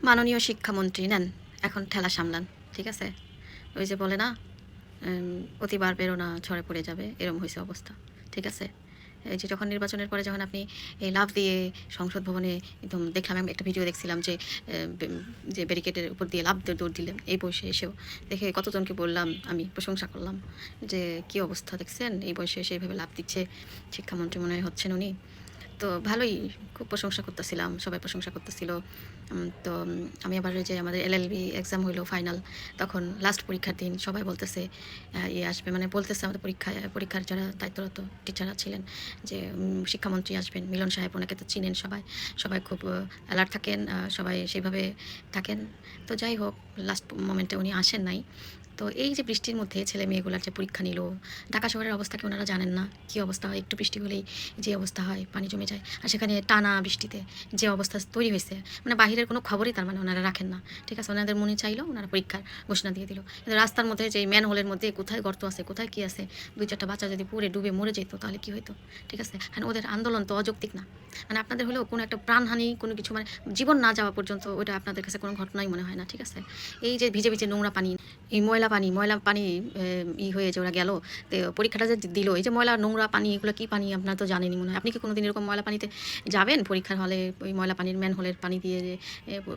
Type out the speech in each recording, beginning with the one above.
মাননীয় শিক্ষামন্ত্রী নেন এখন ঠেলা সামলান, ঠিক আছে? ওই যে বলে না, অতিবার বেরোনা ঝড়ে পড়ে যাবে, এরম হয়েছে অবস্থা, ঠিক আছে? এই যে যখন নির্বাচনের পরে যখন আপনি এই লাফ দিয়ে সংসদ ভবনে একদম দেখলাম, আমি একটা ভিডিও দেখছিলাম যে যে ব্যারিকেডের উপর দিয়ে লাফ দিয়ে দৌড় দিলেন এই বয়সে এসেও, দেখে কতজনকে বললাম, আমি প্রশংসা করলাম যে কি অবস্থা দেখছেন, এই বয়সে এসে এইভাবে লাফ দিচ্ছে শিক্ষামন্ত্রী মনে হচ্ছেন উনি। তো ভালোই, খুব প্রশংসা করতেছিলাম, সবাই প্রশংসা করতেছিল। তো আমি আবার ওই যে আমাদের এলএলবি এক্সাম হইলো ফাইনাল, তখন লাস্ট পরীক্ষার দিন সবাই বলতেছে ইয়ে আসবে, মানে বলতেছে আমাদের পরীক্ষার যারা দায়িত্বরত টিচাররা ছিলেন যে শিক্ষামন্ত্রী আসবেন, মিলন সাহেব, ওনাকে তো চিনেন সবাই, সবাই খুব অ্যালার্ট থাকেন, সবাই সেইভাবে থাকেন। তো যাই হোক, লাস্ট মোমেন্টে উনি আসেন নাই। তো এই যে বৃষ্টির মধ্যে ছেলে মেয়েগুলার যে পরীক্ষা নিল, ঢাকা শহরের অবস্থা কি ওনারা জানেন না? কী অবস্থা হয়, একটু বৃষ্টি হলেই যে অবস্থা হয়, পানি জমে যায়। আর সেখানে টানা বৃষ্টিতে যে অবস্থা তৈরি হয়েছে, মানে বাহিরের কোনো খবরই তার মানে ওনারা রাখেন না, ঠিক আছে? ওনাদের মনে চাইলো, ওনারা পরীক্ষার ঘোষণা দিয়ে দিল। কিন্তু রাস্তার মধ্যে যে ম্যান হোলের মধ্যে কোথায় গর্ত আছে, কোথায় কী আছে, 2-4টা বাচ্চা যদি পুড়ে ডুবে মরে যেত তাহলে কী হতো, ঠিক আছে? আর ওদের আন্দোলন তো অযৌক্তিক না, মানে আপনাদের হলেও কোনো একটা প্রাণহানি, কোনো কিছু মানে জীবন না যাওয়া পর্যন্ত ওইটা আপনাদের কাছে কোনো ঘটনাই মনে হয় না, ঠিক আছে? এই যে ভিজে ভিজে নোংরা পানি, এই ময়লা পানি হয়ে যে ওরা গেল, তো পরীক্ষাটা যে দিল, এই যে ময়লা নোংরা পানি, এগুলো কী পানি আপনারা তো জানেনই মনে হয়। আপনি কি কোনোদিন এরকম ময়লা পানিতে যাবেন পরীক্ষার হলে? ওই ময়লা পানির ম্যান হোলের পানি দিয়ে যে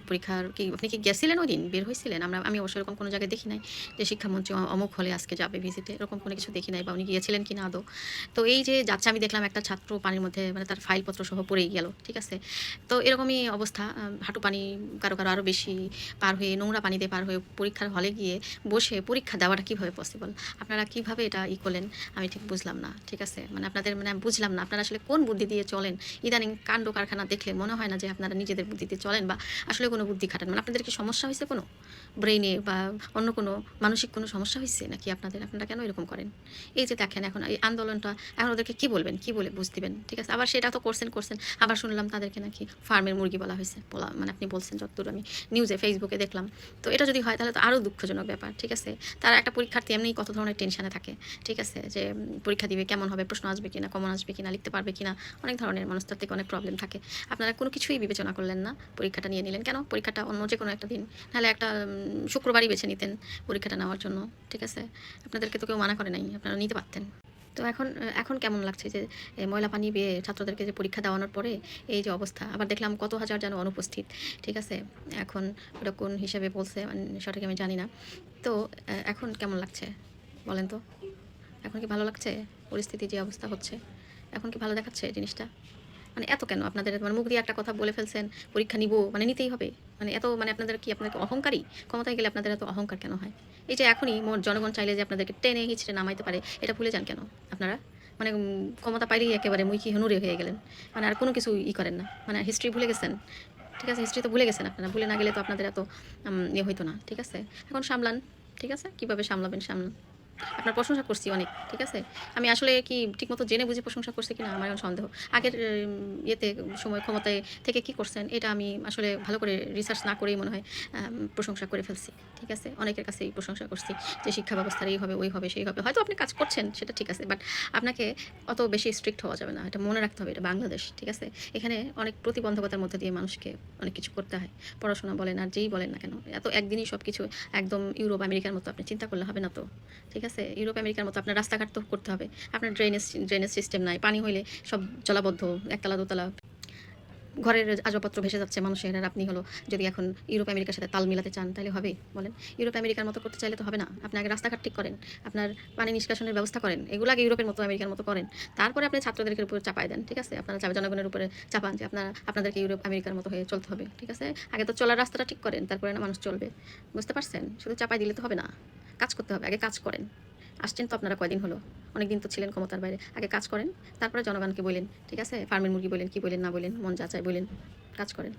পরীক্ষার কি আপনি কি গেছিলেন ওই দিন, বের হয়েছিলেন? আমি অবশ্য এরকম কোনো জায়গায় দেখি নাই যে শিক্ষামন্ত্রী অমুক হলে আজকে যাবে ভিজিটে, এরকম কোনো কিছু দেখি নাই, বা উনি গিয়েছিলেন কি না আদৌ। তো এই যে যাচ্ছে, আমি দেখলাম একটা ছাত্র পানির মধ্যে মানে তার ফাইলপত্র সহ পড়েই গেল, ঠিক আছে? তো এরকমই অবস্থা, হাঁটু পানি, কারো কারো আরও বেশি, পার হয়ে নোংরা পানিতে পার হয়ে পরীক্ষার হলে গিয়ে বসে পরীক্ষা দেওয়াটা কীভাবে পসিবল? আপনারা কীভাবে এটা করলেন আমি ঠিক বুঝলাম না, ঠিক আছে? মানে আপনাদের মানে আমি বুঝলাম না আপনারা আসলে কোন বুদ্ধি দিয়ে চলেন। ইদানিং কাণ্ড কারখানা দেখলে মনে হয় না যে আপনারা নিজেদের বুদ্ধিতে চলেন বা আসলে কোনো বুদ্ধি খাটান। মানে আপনাদের কি সমস্যা হয়েছে কোনো ব্রেইনে, বা অন্য কোনো মানসিক কোনো সমস্যা হয়েছে নাকি আপনাদের? আপনারা কেন এরকম করেন? এই যে দেখেন এখন এই আন্দোলনটা, এখন ওদেরকে কী বলবেন, কী বলে বুঝ দিবেন, ঠিক আছে? আবার সেটা তো করছেন, আবার শুনলাম তাদেরকে নাকি ফার্মের মুরগি বলা হয়েছে, মানে আপনি বলছেন যতদূর আমি নিউজে ফেসবুকে দেখলাম। তো এটা যদি হয় তাহলে তো আরও দুঃখজনক ব্যাপার, ঠিক আছে? তারা একটা পরীক্ষার্থী এমনিই কত ধরনের টেনশনে থাকে, ঠিক আছে? যে পরীক্ষা দিবে, কেমন হবে, প্রশ্ন আসবে কিনা, কমন আসবে কিনা, লিখতে পারবে কিনা, অনেক ধরনের মনস্তাত্ত্বিক অনেক প্রবলেম থাকে। আপনারা কোনো কিছুই বিবেচনা করলেন না, পরীক্ষাটা নিয়ে নিলেন। কেন? পরীক্ষাটা অন্য যে কোনো একটা দিন, নাহলে একটা শুক্রবারই বেছে নিতেন পরীক্ষাটা নেওয়ার জন্য, ঠিক আছে? আপনাদেরকে তো কেউ মানা করে নাই, আপনারা নিতে পারতেন। তো এখন এখন কেমন লাগছে যে ময়লা পানি বেয়ে ছাত্রদেরকে যে পরীক্ষা দেওয়ানোর পরে এই যে অবস্থা, আবার দেখলাম কত হাজার যেন অনুপস্থিত, ঠিক আছে? এখন ওটা কোন হিসাবে বলছে মানে সঠিক আমি জানি না। তো এখন কেমন লাগছে বলেন তো? এখন কি ভালো লাগছে? পরিস্থিতি যে অবস্থা হচ্ছে, এখন কি ভালো দেখাচ্ছে জিনিসটা? মানে এত কেন আপনাদের, মানে মুখ দিয়ে একটা কথা বলে ফেলছেন, পরীক্ষা নিব মানে নিতেই হবে, মানে এত, মানে আপনাদের কি আপনাদের অহংকারী? ক্ষমতায় গেলে আপনাদের এত অহংকার কেন হয়? এই যে এখনই জনগণ চাইলে যে আপনাদেরকে টেনে হিচড়ে নামাইতে পারে, এটা ভুলে যান কেন আপনারা? মানে ক্ষমতা পাইলেই একেবারে মুইকি হুনুরে হয়ে গেলেন, মানে আর কোনো কিছু করেন না, মানে হিস্ট্রি ভুলে গেছেন, ঠিক আছে? হিস্ট্রি তো ভুলে গেছেন আপনারা, ভুলে না গেলে তো আপনাদের এত হইতো না, ঠিক আছে? এখন সামলান, ঠিক আছে? কীভাবে সামলাবেন সামলান। আপনার প্রশংসা করছি অনেক, ঠিক আছে? আমি আসলে কি ঠিকমতো জেনে বুঝে প্রশংসা করছি কিনা আমার এখন সন্দেহ। আগের ইয়েতে সময় ক্ষমতায় থেকে কি করছেন এটা আমি আসলে ভালো করে রিসার্চ না করেই মনে হয় প্রশংসা করে ফেলছি, ঠিক আছে? অনেকের কাছেই প্রশংসা করছি যে শিক্ষা ব্যবস্থার এই হবে, ওই হবে, সেই হবে। হয়তো আপনি কাজ করছেন সেটা ঠিক আছে, বাট আপনাকে অত বেশি স্ট্রিক্ট হওয়া যাবে না, এটা মনে রাখতে হবে। এটা বাংলাদেশ, ঠিক আছে? এখানে অনেক প্রতিবন্ধকতার মধ্যে দিয়ে মানুষকে অনেক কিছু করতে হয়, পড়াশোনা বলেন আর যেই বলেন না কেন। এত একদিনই সব কিছু একদম ইউরোপ আমেরিকার মতো আপনি চিন্তা করলে হবে না তো, ঠিক আছে? ইউরোপ আমেরিকার মতো আপনার রাস্তাঘাট তো করতে হবে, আপনার ড্রেনেজ সিস্টেম নাই, পানি হইলে সব জলাবদ্ধ, একতলা দোতলা ঘরের আসবাবপত্র ভেসে যাচ্ছে মানুষের। আর আপনি হলো যদি এখন ইউরোপ আমেরিকার সাথে তাল মিলাতে চান তাহলে হবে বলেন? ইউরোপ আমেরিকার মতো করতে চাইলে তো হবে না। আপনি আগে রাস্তাঘাট ঠিক করেন, আপনার পানি নিষ্কাশনের ব্যবস্থা করেন, এগুলো আগে ইউরোপের মতো আমেরিকার মতো করেন, তারপরে আপনি ছাত্রদেরকে উপরে চাপায় দেন, ঠিক আছে? আপনারা জনগণের উপরে চাপান যে আপনাদেরকে ইউরোপ আমেরিকার মতো হয়ে চলতে হবে, ঠিক আছে? আগে তো চলার রাস্তাটা ঠিক করেন, তারপরে না মানুষ চলবে, বুঝতে পারছেন? শুধু চাপাই দিলে তো হবে না, কাজ করতে হবে, আগে কাজ করেন। আসছেন তো আপনারা কয়দিন হলো, অনেকদিন তো ছিলেন ক্ষমতার বাইরে, আগে কাজ করেন, তারপরে জনগণকে বলেন, ঠিক আছে? ফার্মের মুরগি বলেন, কি বলেন না বলেন, মন যা চায় বলেন, কাজ করেন।